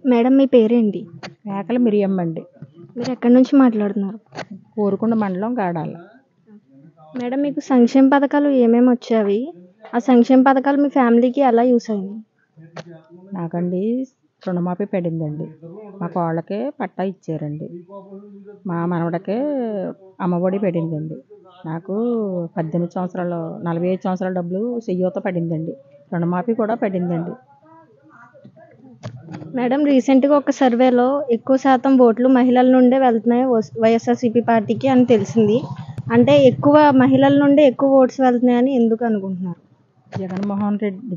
Madam మీ పేరేంటి? మేకల మిరియమ్మ అండి. మీరు ఎక్కడి నుంచి మాట్లాడుతున్నారు? కోరుకొండ మండలం గాడాల. మేడం మీకు సంక్షేమ పథకాలు ఏమేమి వచ్చాయి? ఆ సంక్షేమ పథకాలు మీ ఫ్యామిలీకి ఎలా యూస్ అయ్యాయి? నాకండి రుణమాఫీ పడిందండి. మా కోళ్ళకే పట్టా ఇచ్చారండి. మా మనవడకే అమ్మఒడి పడిందండి. నాకు 18 సంవత్సరాలు 45 సంవత్సరాల డబ్బులు చెయ్యూత పడిందండి. రుణమాఫీ కూడా పడిందండి. మేడం రీసెంట్గా ఒక సర్వేలో ఎక్కువ శాతం ఓట్లు మహిళల నుండే వెళ్తున్నాయి వైఎస్ఆర్సీపీ పార్టీకి అని తెలిసింది. అంటే ఎక్కువ మహిళల నుండే ఎక్కువ ఓట్స్ వెళ్తున్నాయని ఎందుకు అనుకుంటున్నారు?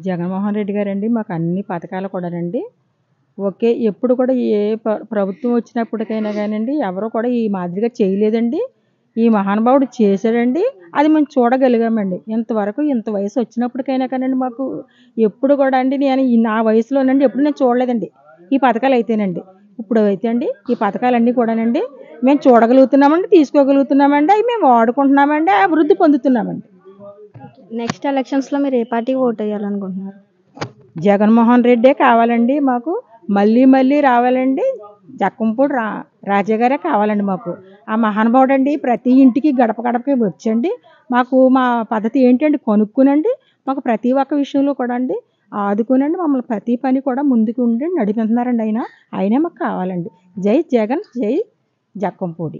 జగన్మోహన్ రెడ్డి గారండి మాకు అన్ని పథకాలు కూడానండి ఓకే. ఎప్పుడు కూడా ఏ ప్రభుత్వం వచ్చినప్పటికైనా కానివ్వండి ఎవరు కూడా ఈ మాదిరిగా చేయలేదండి. ఈ మహానుభావుడు చేశాడండి. అది మేము చూడగలిగామండి. ఇంతవరకు ఇంత వయసు వచ్చినప్పటికైనా కానివ్వండి మాకు ఎప్పుడు కూడా అండి నేను నా వయసులోనండి ఎప్పుడు నేను చూడలేదండి ఈ పథకాలు అయితేనండి. ఇప్పుడు అయితే అండి ఈ పథకాలన్నీ కూడానండి మేము చూడగలుగుతున్నామండి, తీసుకోగలుగుతున్నామండి, అవి మేము వాడుకుంటున్నామండి, అభివృద్ధి పొందుతున్నామండి. నెక్స్ట్ ఎలక్షన్స్లో మీరు ఏ పార్టీకి ఓట్ వేయాలనుకుంటున్నారు? జగన్మోహన్ రెడ్డే కావాలండి మాకు. మళ్ళీ మళ్ళీ రావాలండి. జక్కంపూడి రాజా గారే కావాలండి మాకు. ఆ మహానుభావుడు అండి ప్రతి ఇంటికి గడప గడపకి వచ్చండి మాకు మా పద్ధతి ఏంటండి కొనుక్కునండి మాకు ప్రతి ఒక్క విషయంలో కూడా అండి ఆదుకునండి మమ్మల్ని ప్రతి పని కూడా ముందుకు ఉండి నడిపిస్తున్నారండి. ఆయనే మాకు కావాలండి. జై జగన్, జై జక్కంపూడి.